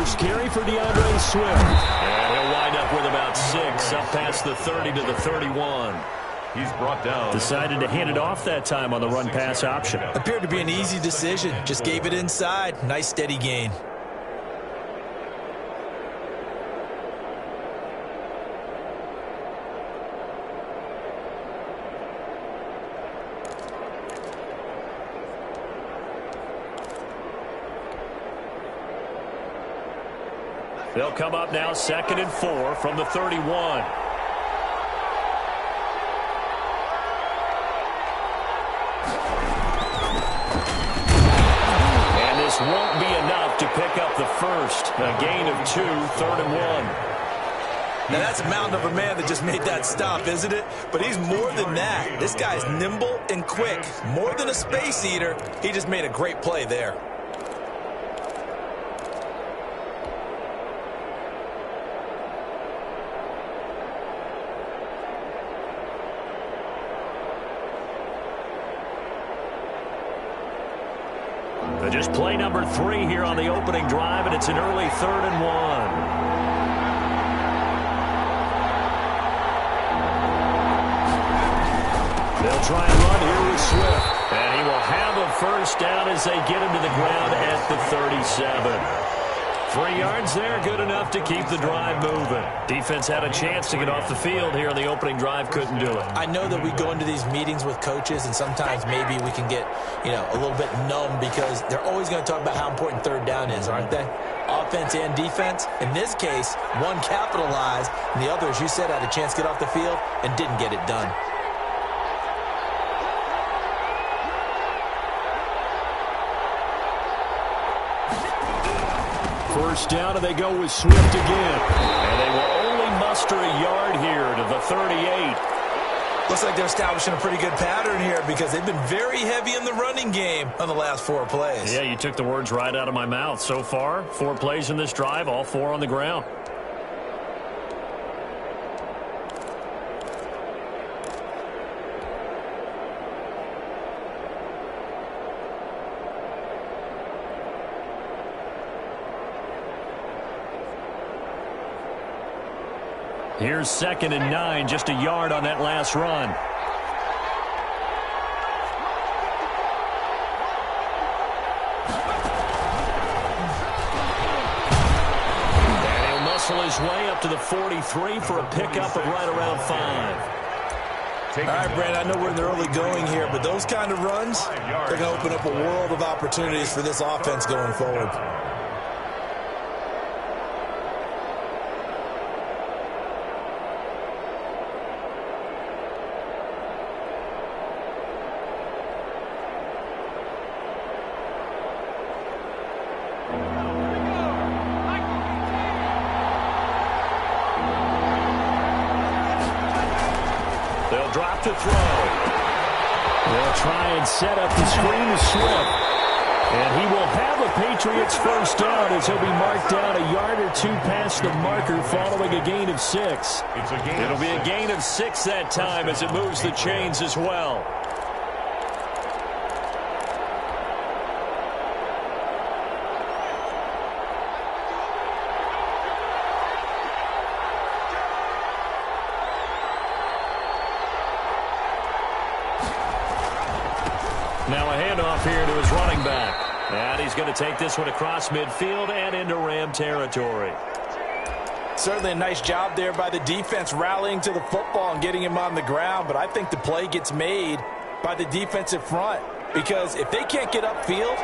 first carry for DeAndre Swift. And he'll wind up with about 6, up past the 30 to the 31. He's brought down. Decided to hand it off that time on the run-pass option. Appeared to be an easy decision. Just gave it inside. Nice steady gain. They'll come up now 2nd and 4 from the 31. And this won't be enough to pick up the first. A gain of 2, 3rd and 1. Now that's a mountain of a man that just made that stop, isn't it? But he's more than that. This guy's nimble and quick. More than a space eater. He just made a great play there. Just play number 3 here on the opening drive, and it's an early 3rd and 1. They'll try and run here with Swift. And he will have a first down as they get him to the ground at the 37. 3 yards there, good enough to keep the drive moving. Defense had a chance to get off the field here on the opening drive, couldn't do it. I know that we go into these meetings with coaches, and sometimes maybe we can get, a little bit numb because they're always going to talk about how important 3rd down is, aren't they? Offense and defense. In this case, one capitalized, and the other, as you said, had a chance to get off the field and didn't get it done. First down, and they go with Swift again. And they will only muster a yard here to the 38. Looks like they're establishing a pretty good pattern here because they've been very heavy in the running game on the last 4 plays. Yeah, you took the words right out of my mouth. So far, 4 plays in this drive, all 4 on the ground. Here's 2nd and 9, just a yard on that last run. And he'll muscle his way up to the 43 for a pickup of right around 5. All right, Brandon, I know we're in the early going here, but those kind of runs, they're going to open up a world of opportunities for this offense going forward. To throw. They'll try and set up the screen to Swift. And he will have a Patriots first down as he'll be marked down a yard or 2 past the marker following a gain of 6. It'll be a gain of 6 that time as it moves the chains as well. Now a handoff here to his running back. And he's going to take this one across midfield and into Ram territory. Certainly a nice job there by the defense rallying to the football and getting him on the ground. But I think the play gets made by the defensive front. Because if they can't get upfield,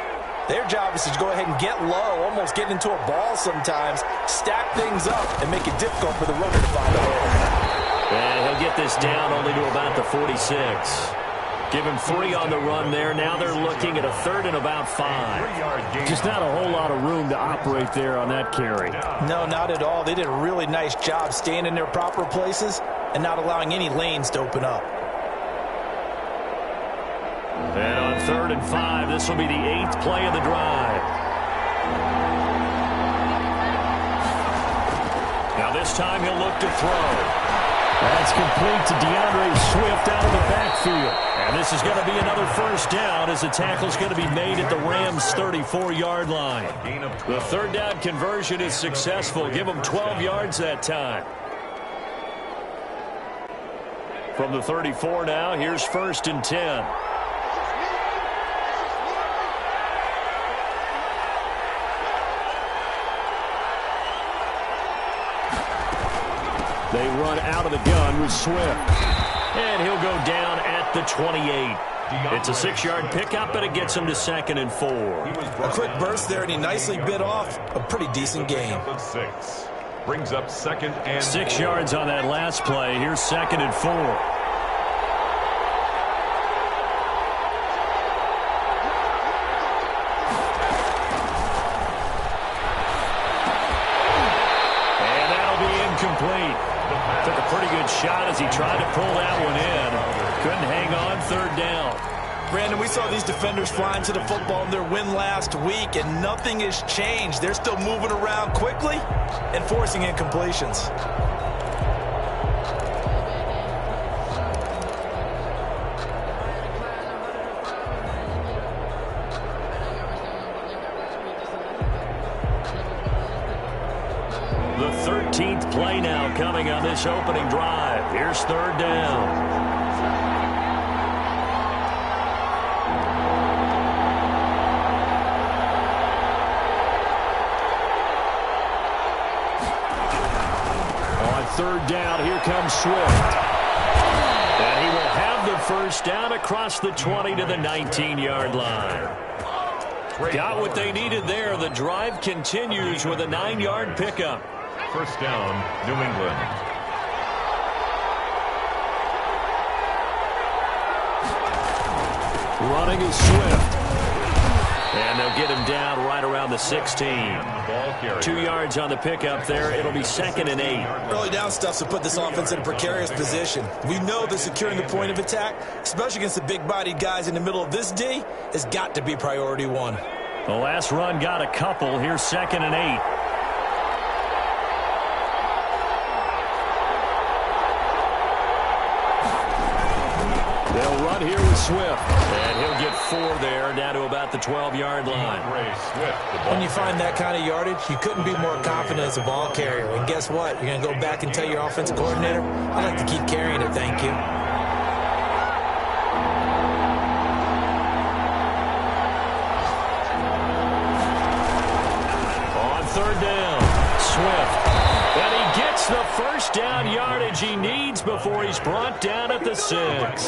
their job is to go ahead and get low, almost get into a ball sometimes, stack things up, and make it difficult for the runner to find a hole. And he'll get this down only to about the 46. Give him 3 on the run there. Now they're looking at a 3rd and about 5. Just not a whole lot of room to operate there on that carry. No, not at all. They did a really nice job staying in their proper places and not allowing any lanes to open up. And on 3rd and 5, this will be the 8th play of the drive. Now this time he'll look to throw. That's complete to DeAndre Swift out of the backfield. And this is going to be another first down as the tackle's going to be made at the Rams' 34-yard line. The third down conversion is successful. Give them 12 yards that time. From the 34 now, here's 1st and 10. They run out of the gun with Swift. And he'll go down at the 28. It's a 6-yard pickup, and it gets him to 2nd and 4. A quick burst there, and he nicely bit off a pretty decent gain. Brings up 2nd and 6 yards on that last play. Here's 2nd and 4. Took a pretty good shot as he tried to pull that one in. Couldn't hang on 3rd down. Brandon, we saw these defenders flying to the football in their win last week, and nothing has changed. They're still moving around quickly and forcing incompletions. The 13th play now coming on this opening drive. Here's 3rd down. On 3rd down, here comes Swift. And he will have the first down across the 20 to the 19-yard line. Got what they needed there. The drive continues with a 9-yard pickup. 1st down, New England. Running is Swift. And they'll get him down right around the 16. 2 yards on the pickup there. It'll be 2nd and 8. Early down stuff to put this offense in a precarious position. We know that securing the point of attack, especially against the big-bodied guys in the middle of this D, has got to be priority 1. The last run got a couple. Here's 2nd and 8. They'll run here with Swift. And he'll get 4 there, down to about the 12-yard line. When you find that kind of yardage, you couldn't be more confident as a ball carrier. And guess what? You're going to go back and tell your offensive coordinator, I'd like to keep carrying it, thank you. On 3rd down, Swift. And he gets the first down yardage he needs before he's brought down at the 6.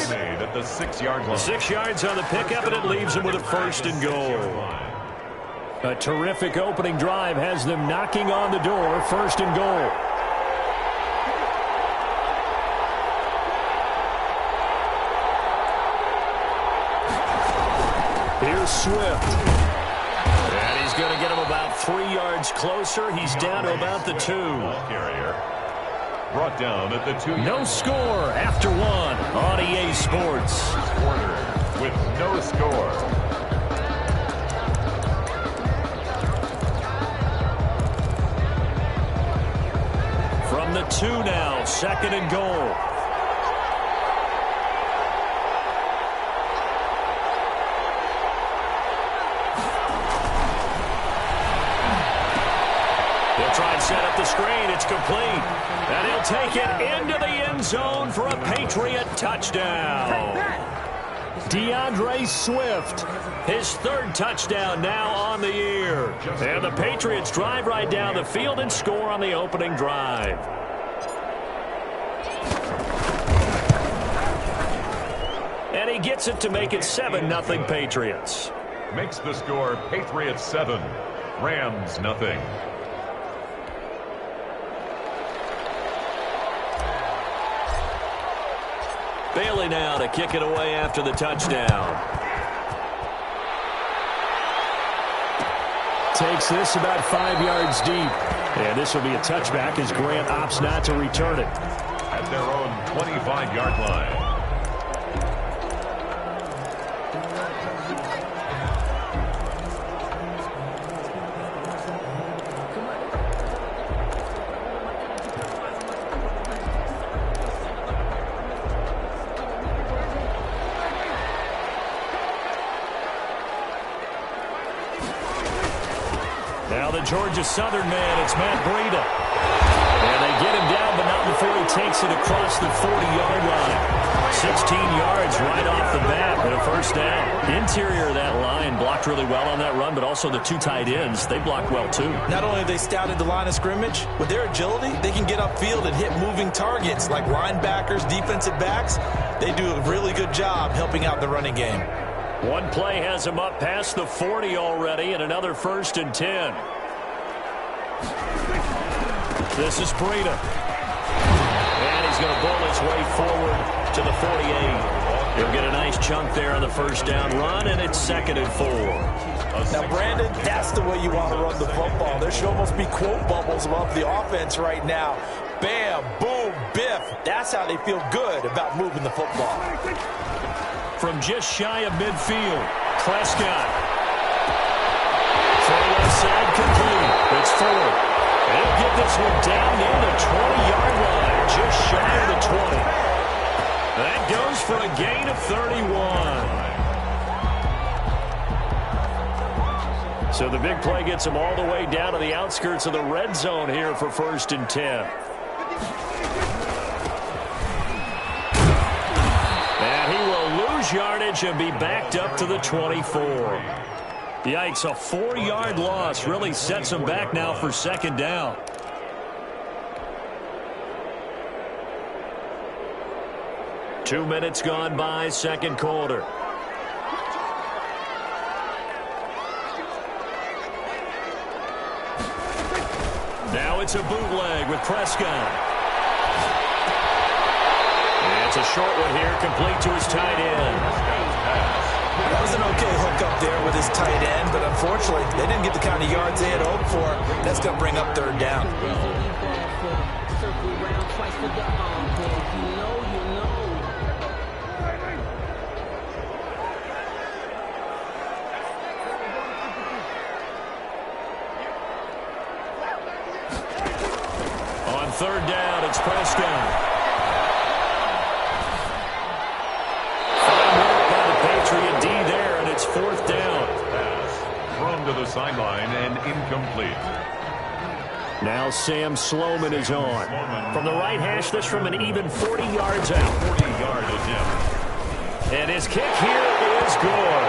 At the 6-yard line. 6 yards on the pickup, and it leaves him with a 1st and goal. A terrific opening drive has them knocking on the door. 1st and goal. Here's Swift. And he's going to get him about 3 yards closer. He's down to about the 2. Carrier brought down at the 2. No score after 1 on EA Sports. Quarter with no score. From the 2 now, 2nd and goal. Try and set up the screen. It's complete. And he'll take it into the end zone for a Patriot touchdown. DeAndre Swift, his 3rd touchdown now on the year. And the Patriots drive right down the field and score on the opening drive. And he gets it to make it 7-0 Patriots. Makes the score Patriots 7, Rams nothing. Bailey now to kick it away after the touchdown. Takes this about 5 yards deep. And this will be a touchback as Grant opts not to return it. At their own 25-yard line. Now the Georgia Southern man, it's Matt Breida. And they get him down, but not before he takes it across the 40-yard line. 16 yards right off the bat and a first down. Interior of that line blocked really well on that run, but also the two tight ends, they blocked well too. Not only have they scouted the line of scrimmage, with their agility, they can get upfield and hit moving targets like linebackers, defensive backs. They do a really good job helping out the running game. One play has him up past the 40 already, and another 1st and 10. This is Breida. And he's going to bull his way forward to the 48. He'll get a nice chunk there on the first down run, and it's 2nd and 4. Now, Brandon, that's the way you want to run the football. There should almost be quote bubbles above the offense right now. Bam, boom, biff. That's how they feel good about moving the football. From just shy of midfield, Prescott. Throw left side complete. It's Ford. He'll get this one down near the 20-yard line, just shy of the 20. That goes for a gain of 31. So the big play gets him all the way down to the outskirts of the red zone here for 1st and 10. And he will lose yardage and be backed up to the 24. Yikes, a 4-yard loss really sets him back now for 2nd down. Two minutes gone by, 2nd quarter. Now it's a bootleg with Prescott. And it's a short one here, complete to his tight end. That was an okay hook up there with his tight end, but unfortunately, they didn't get the kind of yards they had hoped for. That's going to bring up 3rd down. On 3rd down, it's Prescott. Patriot D there, and it's 4th down. Pass thrown to the sideline and incomplete. Now Sam Sloman is on. From the right hash, this from an even 40 yards out. 40-yard attempt. And his kick here is good.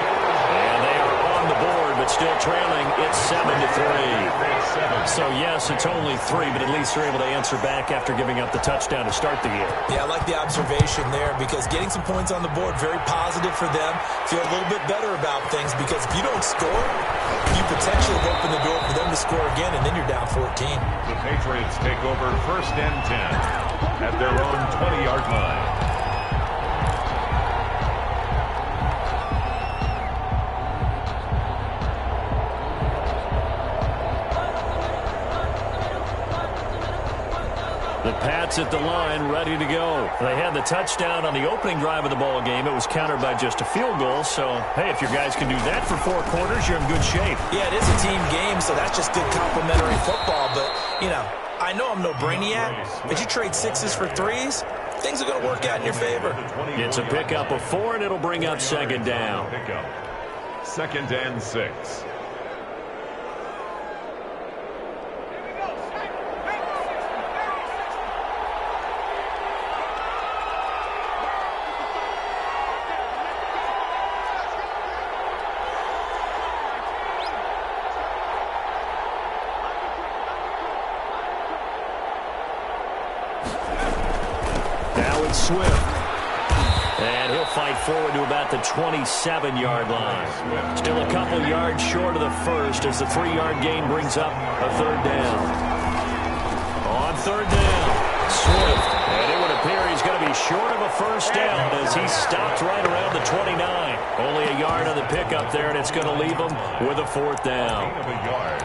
And they are on the board, but still trailing. It's 7-3. So, yes, it's only 3, but at least they're able to answer back after giving up the touchdown to start the year. Yeah, I like the observation there because getting some points on the board, very positive for them. Feel a little bit better about things because if you don't score, you potentially open the door for them to score again, and then you're down 14. The Patriots take over 1st and 10 at their own 20-yard line. The Pats at the line, ready to go. They had the touchdown on the opening drive of the ball game. It was countered by just a field goal. So, hey, if your guys can do that for 4 quarters, you're in good shape. Yeah, it is a team game, so that's just good complimentary football. But, you know, I know I'm no brainiac, but you trade 6s for 3s, things are going to work out in your favor. It's a pickup of 4, and it'll bring up 2nd down. 2nd and 6. Swift. And he'll fight forward to about the 27-yard line. Still a couple yards short of the first as the 3-yard gain brings up a 3rd down. On 3rd down, Swift. And it would appear he's going to be short of a first down as he stopped right around the 29. Only a yard on the pickup there, and it's going to leave him with a 4th down. Gain of a yard.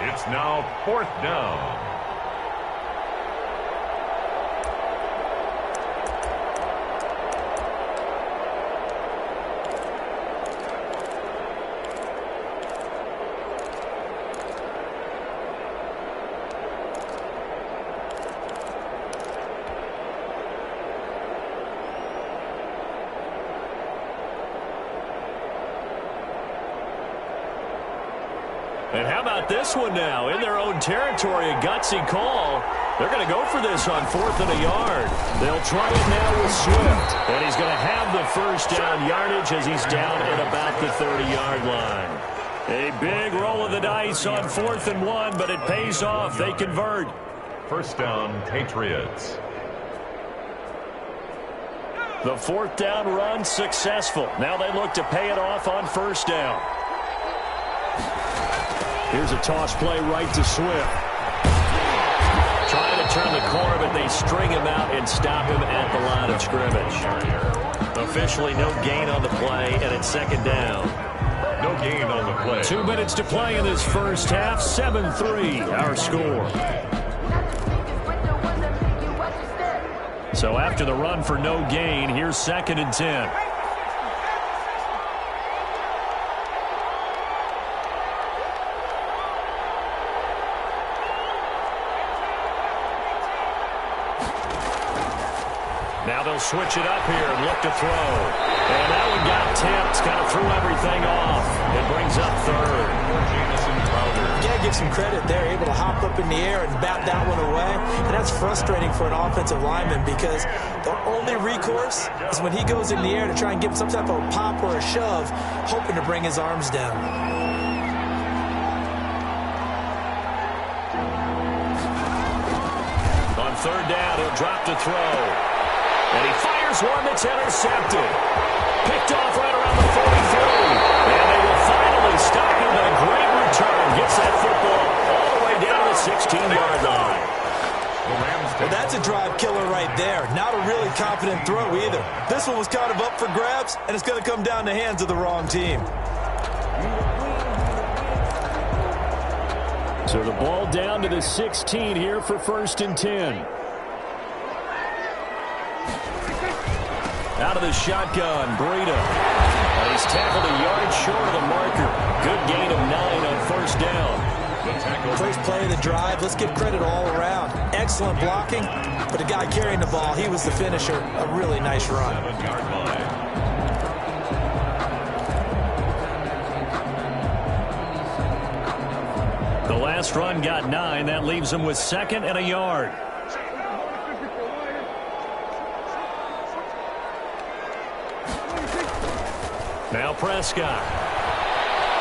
It's now 4th down. And how about this one now? In their own territory, a gutsy call. They're going to go for this on 4th and a yard. They'll try it now with Swift. And he's going to have the first down yardage as he's down at about the 30-yard line. A big roll of the dice on 4th and 1, but it pays off. They convert. First down, Patriots. The 4th down run successful. Now they look to pay it off on 1st down. Here's a toss play right to Swift. Trying to turn the corner, but they string him out and stop him at the line of scrimmage. Officially no gain on the play, and it's 2nd down. No gain on the play. 2 minutes to play in this first half. 7-3, our score. So after the run for no gain, here's 2nd and 10. Now they'll switch it up here and look to throw. And that one got tipped, kind of threw everything off. It brings up 3rd. Yeah, give some credit there, able to hop up in the air and bat that one away. And that's frustrating for an offensive lineman because the only recourse is when he goes in the air to try and give some type of a pop or a shove, hoping to bring his arms down. On 3rd down, he'll drop to throw. And he fires one that's intercepted. Picked off right around the 43. And they will finally stop him, but a great return. Gets that football all the way down to the 16-yard line. Well, that's a drive killer right there. Not a really confident throw either. This one was kind of up for grabs, and it's going to come down the hands of the wrong team. So the ball down to the 16 here for 1st and 10. Out of the shotgun, Breida. And he's tackled a yard short of the marker. Good gain of 9 on 1st down. First play of the drive, let's give credit all around. Excellent blocking, but the guy carrying the ball, he was the finisher. A really nice run. 7-yard line. The last run got 9. That leaves him with 2nd and a yard. Now Prescott.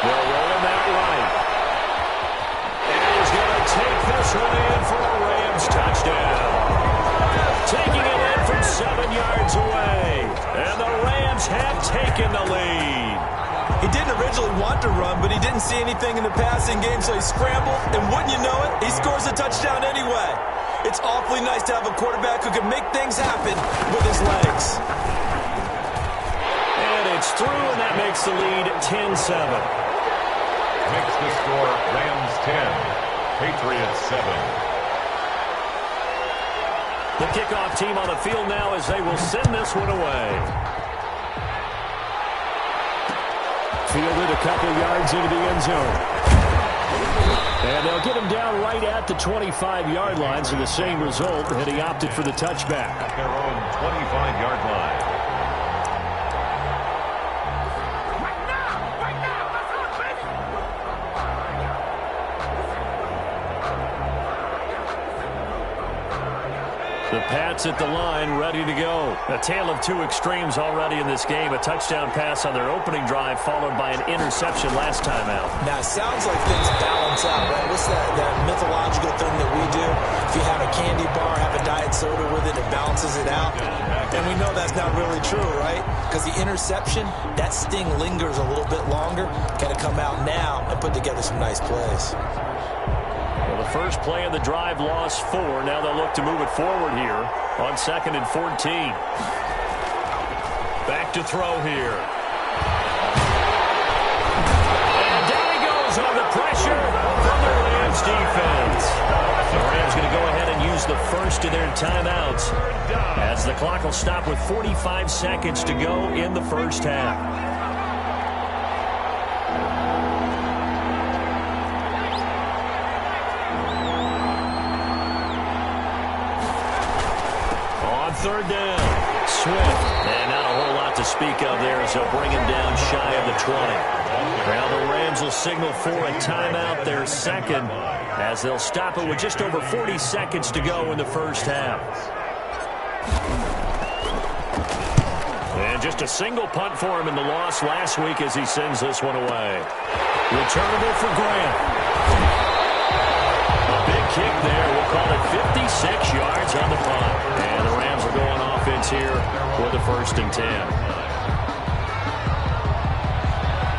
They'll roll him out right. And he's going to take this one in for a Rams touchdown. Taking it in from 7 yards away. And the Rams have taken the lead. He didn't originally want to run, but he didn't see anything in the passing game, so he scrambled. And wouldn't you know it, he scores a touchdown anyway. It's awfully nice to have a quarterback who can make things happen with his legs. It's through, and that makes the lead 10-7. Makes the score Rams 10, Patriots 7. The kickoff team on the field now as they will send this one away. Fielded a couple yards into the end zone. And they'll get him down right at the 25-yard line, so the same result, and he opted for the touchback. At their own 25-yard line. The Pats at the line, ready to go. A tale of two extremes already in this game. A touchdown pass on their opening drive, followed by an interception last time out. Now, it sounds like things balance out, right? What's that mythological thing that we do? If you have a candy bar, have a diet soda with it, it balances it out. And we know that's not really true, right? Because the interception, that sting lingers a little bit longer. Got to come out now and put together some nice plays. Well, the first play of the drive lost 4. Now they'll look to move it forward here on 2nd and 14. Back to throw here. And down he goes on the pressure from the Rams defense. The Rams going to go ahead and use the first of their timeouts as the clock will stop with 45 seconds to go in the first half. Third down, Swift, and not a whole lot to to speak of there as they'll bring him down shy of the 20. Now the Rams will signal for a timeout, their second, as they'll stop it with just over 40 seconds to go in the first half. And just a single punt for him in the loss last week as he sends this one away. Returnable for Grant. A big kick there. We'll call it 56 yards on the punt. And the Rams are going offense here for the 1st and 10.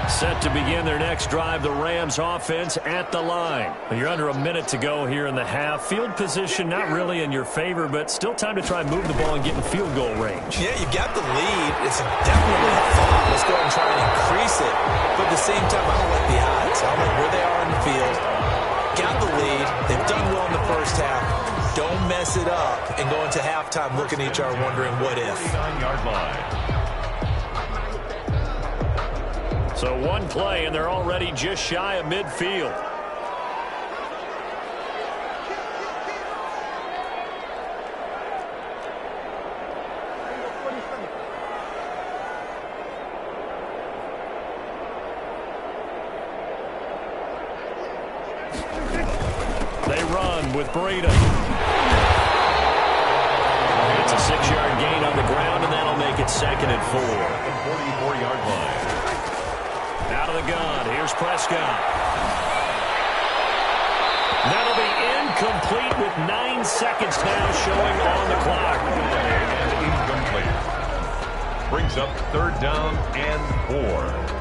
Set to begin their next drive, the Rams offense at the line. You're under a minute to go here in the half. Field position not really in your favor, but still time to try and move the ball and get in field goal range. Yeah, you got the lead. It's definitely a thought. Let's go ahead and try and increase it. But at the same time, I don't like the odds. I don't like where they are in the field. Got the lead. They've done well in the first half. Don't mess it up and go into halftime looking at each other wondering what if. 9-yard line. So one play, and they're already just shy of midfield. They run with Breda. It's a 6-yard gain on the ground, and that'll make it 2nd and 4. 44-yard line. Out of the gun, here's Prescott. That'll be incomplete with 9 seconds now showing on the clock. And incomplete. Brings up 3rd down and 4.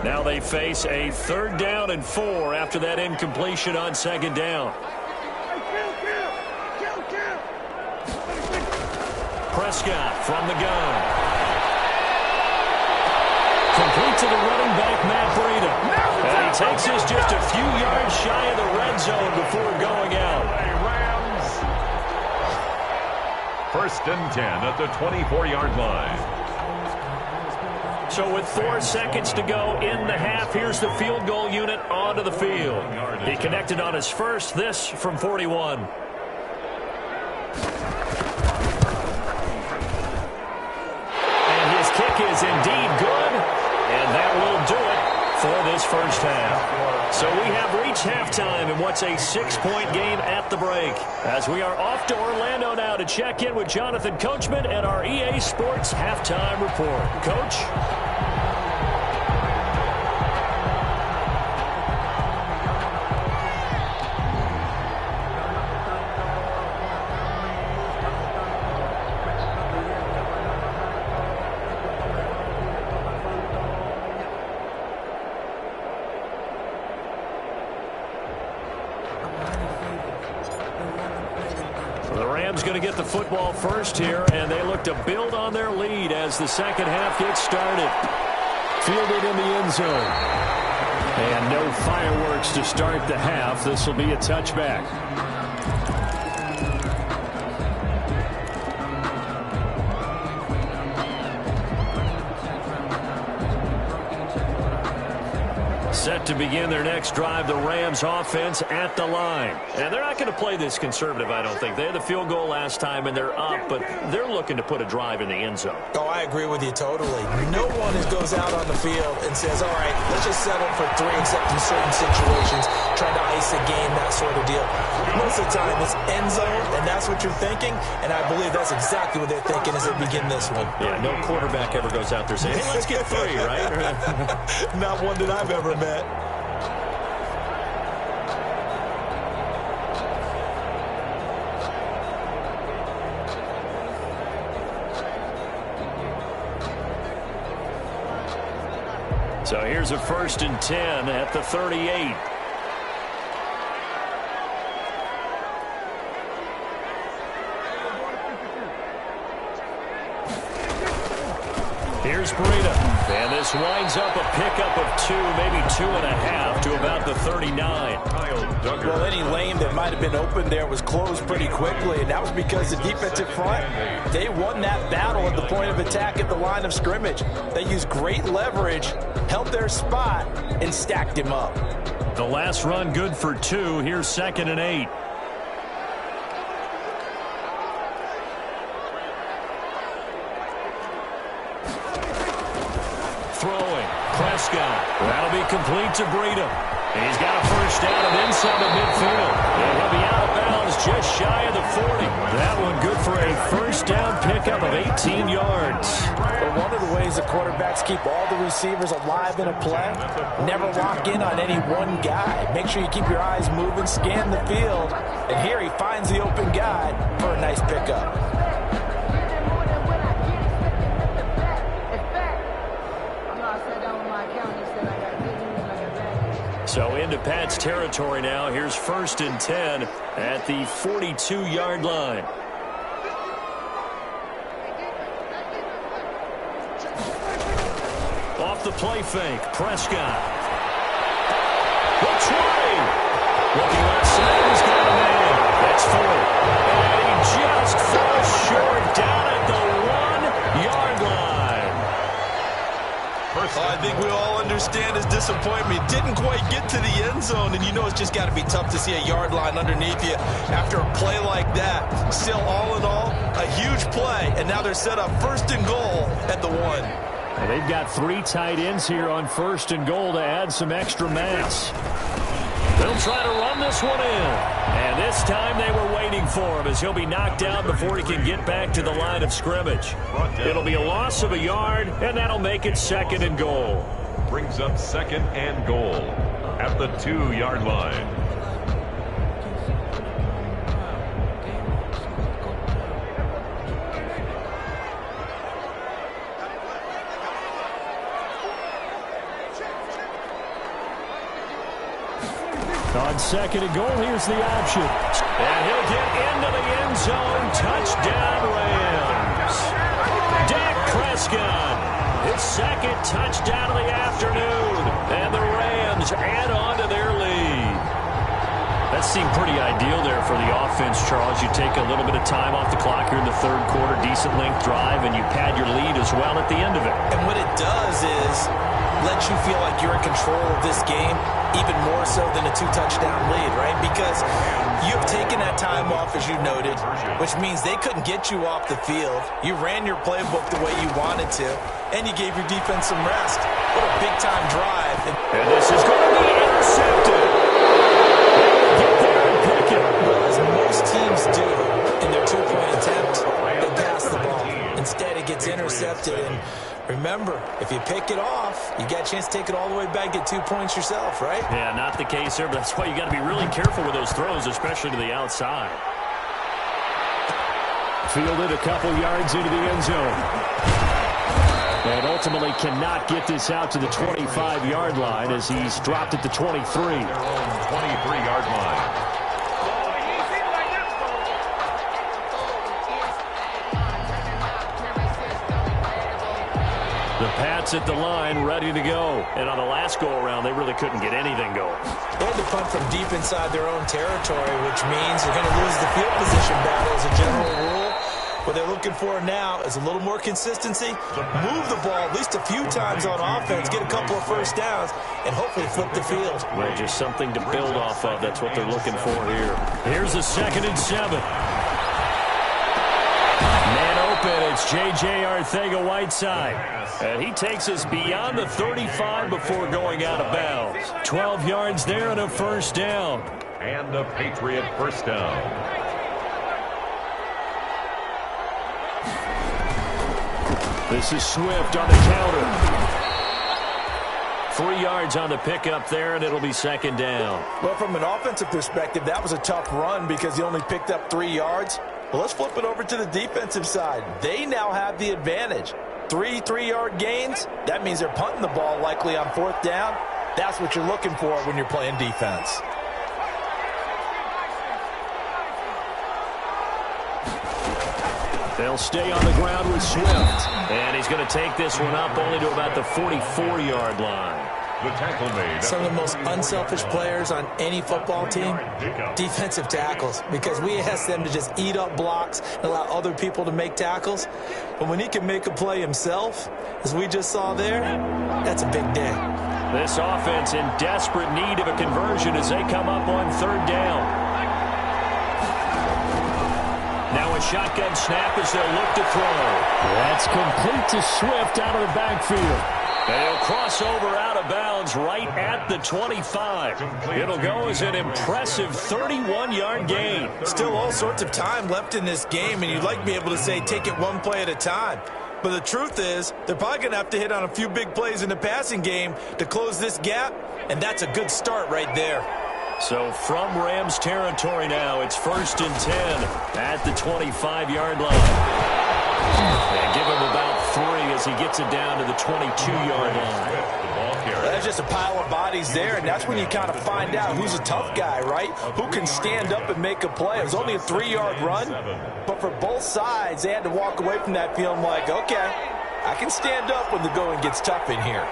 Now they face a 3rd down and 4 after that incompletion on 2nd down. Prescott from the gun. Complete to the running back, Matt Breda. And he takes this just a few yards shy of the red zone before going out. Rams. 1st and 10 at the 24-yard line. So with 4 seconds to go in the half, here's the field goal unit onto the field. He connected on his first, this from 41. And his kick is indeed good, and that will do it for this first half. So we have reached halftime in what's a 6-point game at the break. As we are off to Orlando now to check in with Jonathan Coachman and our EA Sports Halftime Report. Coach? Going to get the football first here, and they look to build on their lead as the second half gets started. Fielded in the end zone. And no fireworks to start the half. This will be a touchback. Set to begin their next drive, the Rams offense at the line. And they're not going to play this conservative, I don't think. They had the field goal last time, and they're up, but they're looking to put a drive in the end zone. Oh, I agree with you totally. No one goes out on the field and says, all right, let's just settle for 3, except in certain situations, trying to ice a game, that sort of deal. Most of the time, it's end zone, and that's what you're thinking, and I believe that's exactly what they're thinking as they begin this one. Yeah, no quarterback ever goes out there saying, hey, let's get 3, right? Not one that I've ever met. So here's a 1st and 10 at the 38. Here's Here's Breida. And this winds up a pickup of 2, maybe 2.5 to about the 39. Well, any lane that might have been open there was closed pretty quickly, and that was because the defensive front, they won that battle at the point of attack at the line of scrimmage. They used great leverage, held their spot, and stacked him up. The last run good for 2. Here's 2nd and 8. Throwing. Prescott. That'll be complete to Breida. He's got a first down and then some at midfield. And he'll be out of bounds just shy of the 40. That one good for a first down pickup of 18 yards. But one of the ways the quarterbacks keep all the receivers alive in a play, never lock in on any one guy. Make sure you keep your eyes moving, scan the field. And here he finds the open guy for a nice pickup. So into Pat's territory now. Here's 1st and 10 at the 42-yard line. Off the play fake, Prescott. The 20. Looking left side, he's got a man. That's 4. And he just falls short down at the 1-yard line. I think we all understand his disappointment. Didn't quite get to the end zone, and you know it's just got to be tough to see a yard line underneath you after a play like that. Still, all in all, a huge play, and now they're set up 1st and goal at the 1. And they've got 3 tight ends here on 1st and goal to add some extra mass. They'll try to run this one in. And this time they were waiting for him as he'll be knocked down before he can get back to the line of scrimmage. It'll be a loss of a yard, and that'll make it 2nd and goal. Brings up 2nd and goal at the 2-yard line. On 2nd and goal, here's the option. And he'll get into the end zone. Touchdown, Rams. Dak Prescott, his 2nd touchdown of the afternoon. And the Rams add on to their lead. That seemed pretty ideal there for the offense, Charles. You take a little bit of time off the clock here in the 3rd quarter, decent length drive, and you pad your lead as well at the end of it. And what it does is let you feel like you're in control of this game, even more so than a 2-touchdown lead, right? Because you've taken that time off, as you noted, which means they couldn't get you off the field. You ran your playbook the way you wanted to, and you gave your defense some rest. What a big-time drive. And this is going to be intercepted. Get there and pick it. Well, as most teams do in their 2-point attempt, they pass the ball. Instead, it gets intercepted, and remember, if you pick it off, you got a chance to take it all the way back, get 2 points yourself, right? Yeah, not the case there, but that's why you got to be really careful with those throws, especially to the outside. Fielded a couple yards into the end zone. And ultimately cannot get this out to the 25-yard line as he's dropped at the 23. Their own 23-yard line. The Pats at the line, ready to go. And on the last go-around, they really couldn't get anything going. They had to punt from deep inside their own territory, which means they're going to lose the field position battle as a general rule. What they're looking for now is a little more consistency, move the ball at least a few times on offense, get a couple of first downs, and hopefully flip the field. Well, just something to build off of. That's what they're looking for here. Here's a 2nd and 7. Man open, it's J.J. Arcega-Whiteside. And he takes us beyond the 35 before going out of bounds. 12 yards there and a first down. And a Patriot first down. This is Swift on the counter. 3 yards on the pickup there, and it'll be 2nd down. Well, from an offensive perspective, that was a tough run because he only picked up 3 yards. Well, let's flip it over to the defensive side. They now have the advantage. 3 3-yard gains, that means they're punting the ball likely on 4th down. That's what you're looking for when you're playing defense. They'll stay on the ground with Swift. And he's going to take this one up only to about the 44-yard line. The tackle made. Some of the most unselfish players on any football team, defensive tackles, because we ask them to just eat up blocks and allow other people to make tackles. But when he can make a play himself, as we just saw there, that's a big day. This offense in desperate need of a conversion as they come up on third down. Now a shotgun snap as they'll look to throw. That's complete to Swift out of the backfield. And he'll cross over out of bounds right at the 25. It'll go as an impressive 31-yard gain. Still all sorts of time left in this game, and you'd like to be able to say take it one play at a time. But the truth is, they're probably going to have to hit on a few big plays in the passing game to close this gap, and that's a good start right there. So from Rams territory now, it's 1st and 10 at the 25-yard line. And give him about 3 as he gets it down to the 22-yard line. That's just a pile of bodies there, and that's when you kind of find out who's a tough guy, right? Who can stand up and make a play. It was only a 3-yard run, but for both sides, they had to walk away from that feeling like, okay, I can stand up when the going gets tough in here.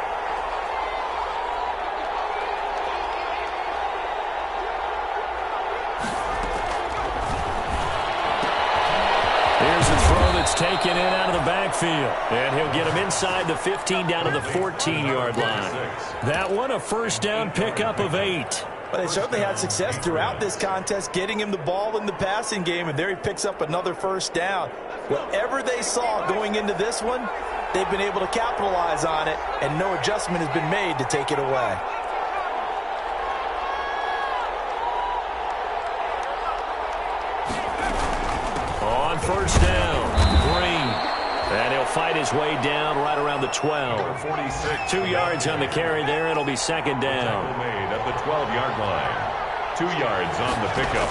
Here's a throw that's taken in out of the backfield. And he'll get him inside the 15 down to the 14-yard line. That one a first down pickup of 8. But they certainly had success throughout this contest getting him the ball in the passing game, and there he picks up another first down. Whatever they saw going into this one, they've been able to capitalize on it, and no adjustment has been made to take it away. On first down, Green. And he'll fight his way down right around the 12. 46. 2 yards on the carry there. It'll be second down. Tackle made at the 12-yard line. 2 yards on the pickup.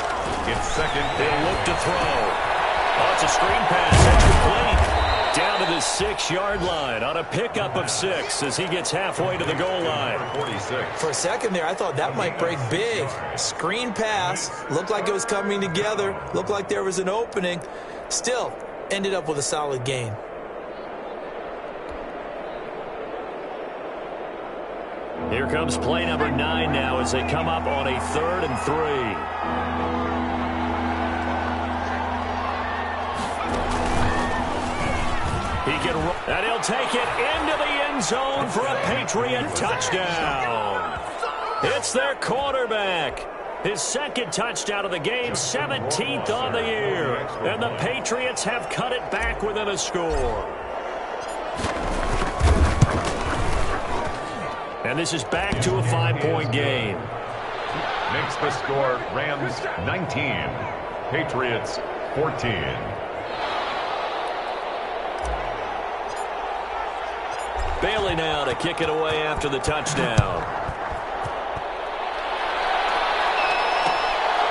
It's second. They'll look to throw. Oh, it's a screen pass. That's complete. Down to the 6-yard line on a pickup of 6 as he gets halfway to the goal line. 46. For a second there, I thought that might break big. Screen pass. Looked like it was coming together. Looked like there was an opening. Still, ended up with a solid gain. Here comes play number 9 now as they come up on a 3rd and 3. And he'll take it into the end zone for a Patriot touchdown. It's their quarterback. His second touchdown of the game, 17th on the year. And the Patriots have cut it back within a score. And this is back to a 5-point game. Makes the score Rams 19, Patriots 14. Bailey now to kick it away after the touchdown.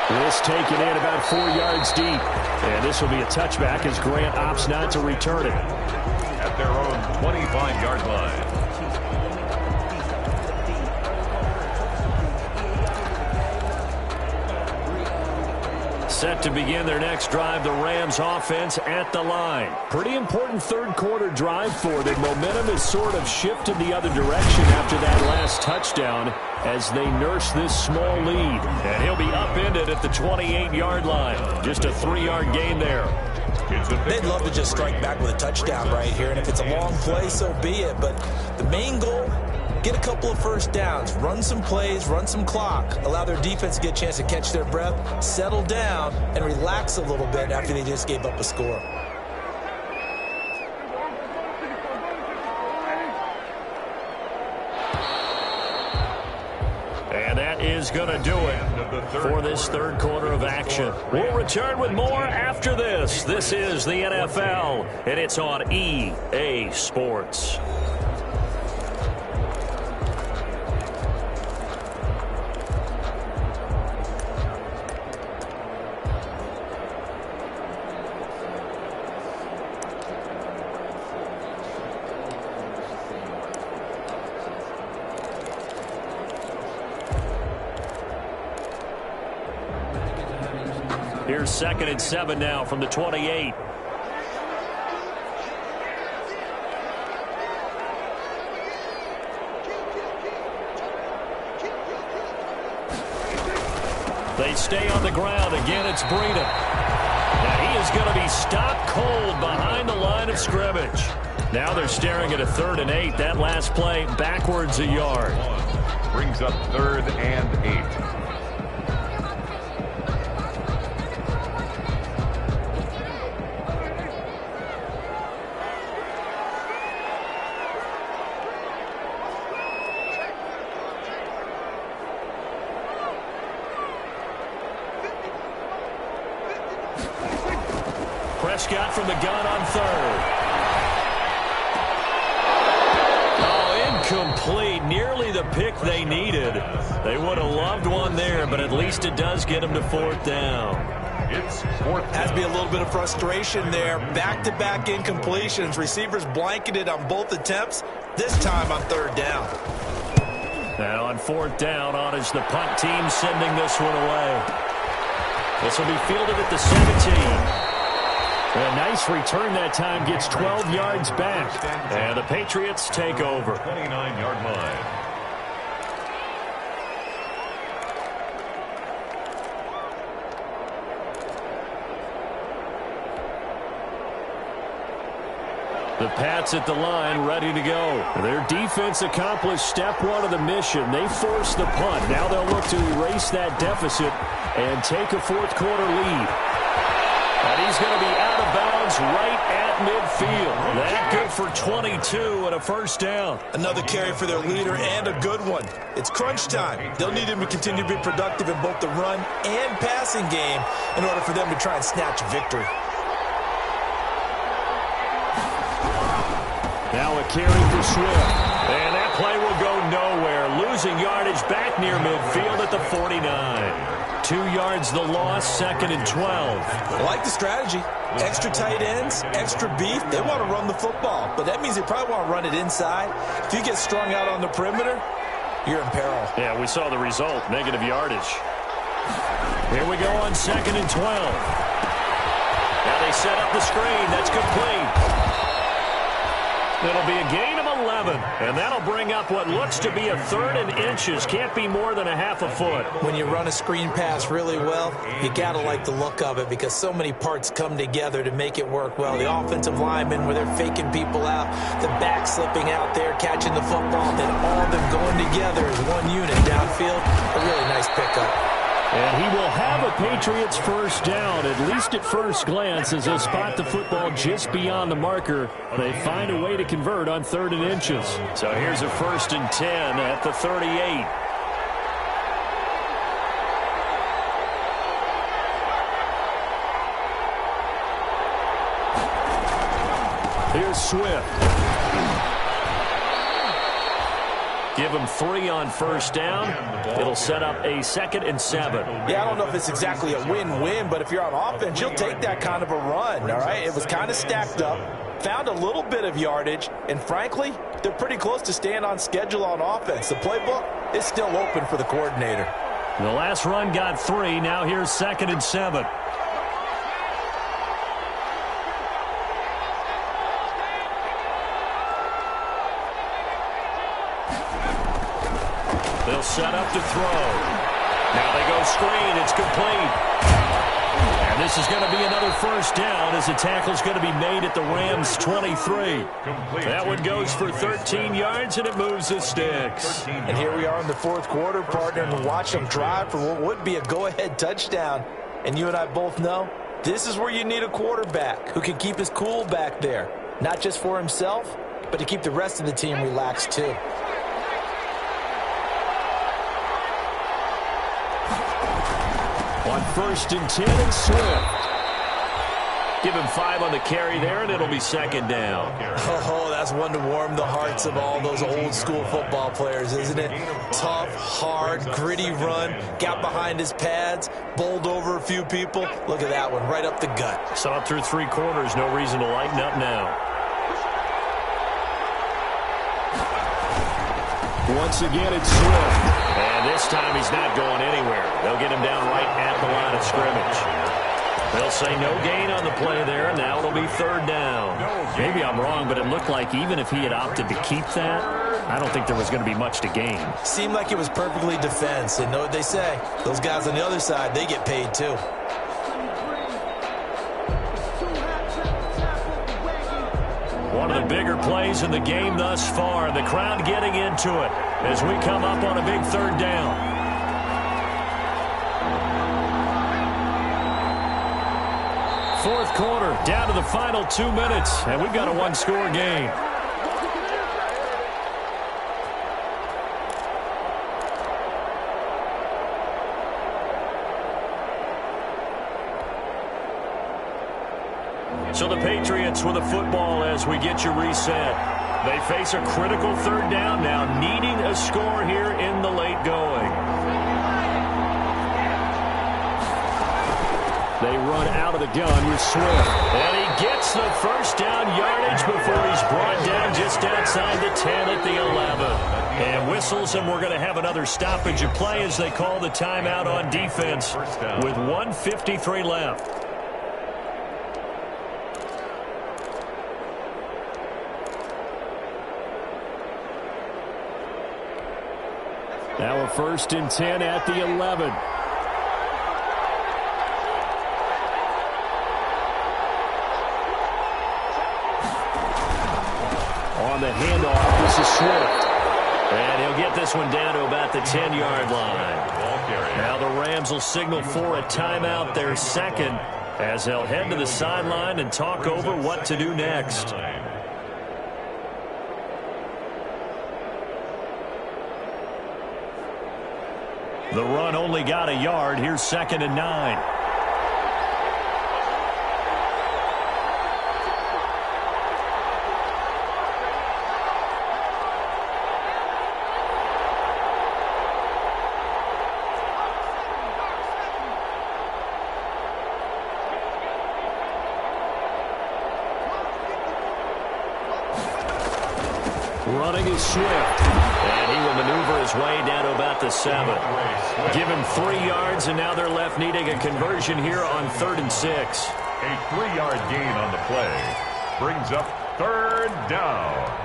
This taken in about 4 yards deep. And this will be a touchback as Grant opts not to return it. At their own 25-yard line. Set to begin their next drive, the Rams offense at the line. Pretty important third quarter drive for them. Momentum has sort of shifted the other direction after that last touchdown as they nurse this small lead. And he'll be upended at the 28-yard line. Just a 3-yard gain there. They'd love to just strike back with a touchdown right here, and if it's a long play, so be it. But the main goal, get a couple of first downs, run some plays, run some clock, allow their defense to get a chance to catch their breath, settle down, and relax a little bit after they just gave up a score. And that is going to do it for this third quarter of action. We'll return with more after this. This is the NFL, and it's on EA Sports. Here's 2nd and 7 now from the 28. They stay on the ground. Again, it's Breeden. And he is going to be stopped cold behind the line of scrimmage. Now they're staring at a 3rd and 8. That last play backwards a yard. Brings up 3rd and 8. Prescott from the gun on 3rd. Oh, incomplete. Nearly the pick they needed. They would have loved one there, but at least it does get them to 4th down. It's 4th down. Has to be a little bit of frustration there. Back-to-back incompletions. Receivers blanketed on both attempts. This time on 3rd down. Now on 4th down, on is the punt team sending this one away. This will be fielded at the 17. A nice return that time, gets 12 yards back. And the Patriots take over. 29-yard line. The Pats at the line, ready to go. Their defense accomplished step 1 of the mission. They forced the punt. Now they'll look to erase that deficit and take a 4th quarter lead. And he's going to be out of bounds right at midfield. That good for 22 and a 1st down. Another carry for their leader and a good one. It's crunch time. They'll need him to continue to be productive in both the run and passing game in order for them to try and snatch a victory. Now a carry for Swift. And that play will go nowhere. Losing yardage back near midfield at the 49. 2 yards the loss, 2nd and 12. I like the strategy. Extra tight ends, extra beef. They want to run the football, but that means they probably want to run it inside. If you get strung out on the perimeter, you're in peril. Yeah, we saw the result, negative yardage. Here we go on 2nd and 12. Now they set up the screen. That's complete. It'll be a gain of 11, and that'll bring up what looks to be a 3rd and inches. Can't be more than a half a foot. When you run a screen pass really well, you got to like the look of it because so many parts come together to make it work well. The offensive linemen, where they're faking people out, the back slipping out there, catching the football, then all of them going together as one unit downfield. A really nice pickup. And he will have a Patriots 1st down, at least at first glance, as they'll spot the football just beyond the marker. They find a way to convert on 3rd and inches. So here's a 1st and 10 at the 38. Here's Swift. Give him 3 on 1st down. It'll set up a 2nd and 7. Yeah, I don't know if it's exactly a win-win, but if you're on offense, you'll take that kind of a run, all right? It was kind of stacked up, found a little bit of yardage, and frankly, they're pretty close to staying on schedule on offense. The playbook is still open for the coordinator. The last run got 3. Now here's 2nd and 7. They'll set up to throw. Now they go screen. It's complete. And this is going to be another 1st down as the tackle's going to be made at the Rams' 23. That one goes for 13 yards, and it moves the sticks. And here we are in the 4th quarter, partner, and watch them drive for what would be a go-ahead touchdown. And you and I both know this is where you need a quarterback who can keep his cool back there, not just for himself, but to keep the rest of the team relaxed too. On 1st and 10, and Swift. Give him 5 on the carry there, and it'll be 2nd down. Oh, that's one to warm the hearts of all those old-school football players, isn't it? Tough, hard, gritty run, got behind his pads, bowled over a few people. Look at that one, right up the gut. Saw it through 3 quarters, no reason to lighten up now. Once again, it's Swift. And this time he's not going anywhere. They'll get him down right at the line of scrimmage. They'll say no gain on the play there, and now it'll be 3rd down. Maybe I'm wrong, but it looked like even if he had opted to keep that, I don't think there was going to be much to gain. Seemed like it was perfectly defense. And know what they say? Those guys on the other side, they get paid too. One of the bigger plays in the game thus far. The crowd getting into it as we come up on a big third down. Fourth quarter, down to the final 2 minutes, and we've got a one-score game. So the Patriots with a football as we get you reset. They face a critical third down now, needing a score here in the late going. They run out of the gun with Swift. And he gets the first down yardage before he's brought down just outside the 10 at the 11. And whistles, and we're going to have another stoppage of play as they call the timeout on defense with 1:53 left. Now a 1st and 10 at the 11. On the handoff, this is Swift. And he'll get this one down to about the 10-yard line. Now the Rams will signal for a timeout, their second, as they'll head to the sideline and talk over what to do next. The run only got a yard. Here's 2nd and 9. Running is Swift. And he will maneuver his way down to about the 7. Give him 3 yards, and now they're left needing a conversion here on 3rd and 6. A 3-yard gain on the play brings up 3rd down.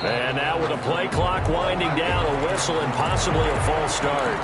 And now with a play clock winding down, a whistle and possibly a false start.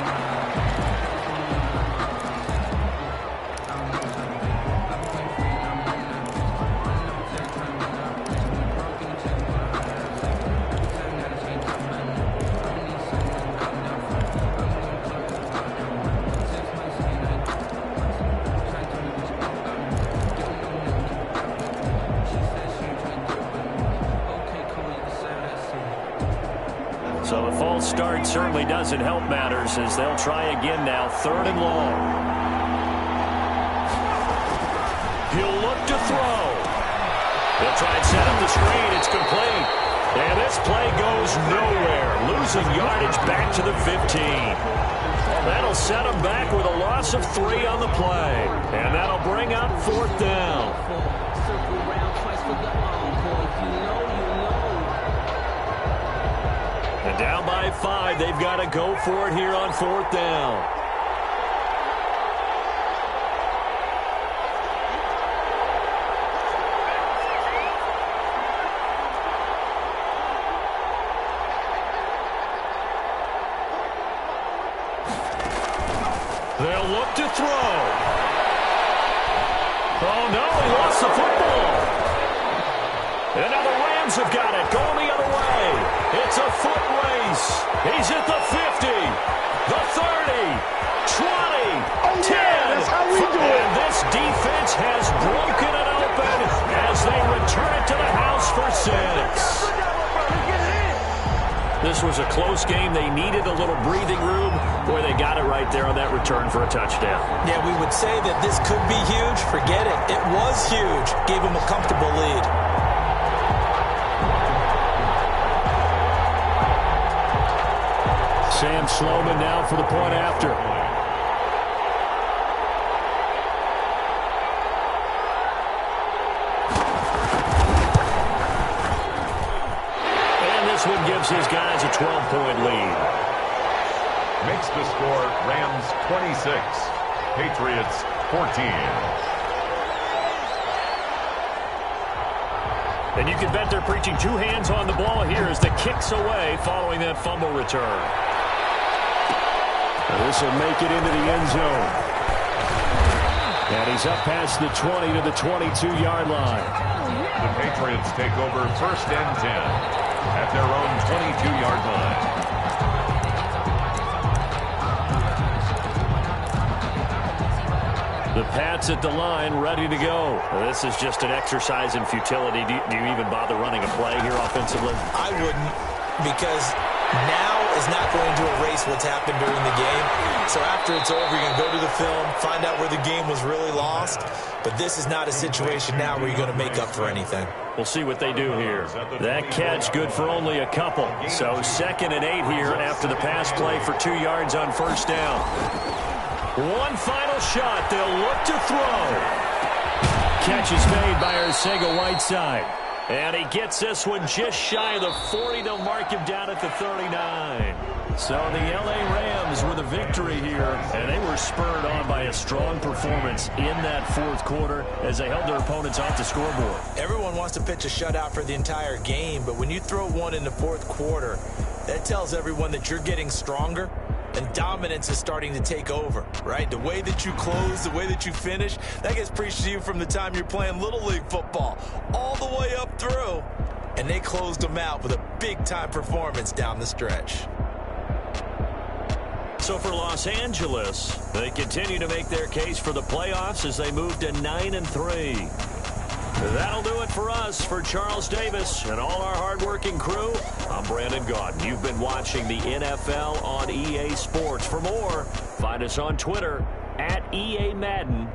So the false start certainly doesn't help matters as they'll try again now, 3rd and long. He'll look to throw. They'll try and set up the screen. It's complete. And this play goes nowhere. Losing yardage back to the 15. That'll set him back with a loss of 3 on the play. And that'll bring up 4th down. And down by 5, they've got to go for it here on 4th down. They'll look to throw. Oh, no, he lost the football. And now the Rams have got it, going the other way. It's a foot race. He's at the 50, the 30, 20, 10. That's how we do it. And this defense has broken it open as they return it to the house for 6. The this was a close game. They needed a little breathing room. Boy, they got it right there on that return for a touchdown. Yeah, we would say that this could be huge. Forget it. It was huge. Gave them a comfortable lead. Sam Sloman now for the point after. And this one gives his guys a 12-point lead. Makes the score Rams 26, Patriots 14. And you can bet they're preaching two hands on the ball here as the kick's away following that fumble return. This will make it into the end zone. And he's up past the 20 to the 22-yard line. The Patriots take over 1st and 10 at their own 22-yard line. The Pats at the line, ready to go. This is just an exercise in futility. Do you even bother running a play here offensively? I wouldn't, because now is not going to erase what's happened during the game. So after it's over, you're going to go to the film, find out where the game was really lost. But this is not a situation now where you're going to make up for anything. We'll see what they do here. That catch good for only a couple. So 2nd and 8 here after the pass play for 2 yards on 1st down. One final shot. They'll look to throw. Catch is made by Arcega-Whiteside. And he gets this one just shy of the 40. They'll mark him down at the 39. So the L.A. Rams with a victory here, and they were spurred on by a strong performance in that 4th quarter as they held their opponents off the scoreboard. Everyone wants to pitch a shutout for the entire game, but when you throw one in the 4th quarter, that tells everyone that you're getting stronger and dominance is starting to take over, right? The way that you close, the way that you finish, that gets preached to you from the time you're playing Little League football all the way up through. And they closed them out with a big-time performance down the stretch. So for Los Angeles, they continue to make their case for the playoffs as they move to 9-3. That'll do it for us. For Charles Davis and all our hardworking crew, I'm Brandon Gaudin. You've been watching the NFL on EA Sports. For more, find us on Twitter @EA Madden.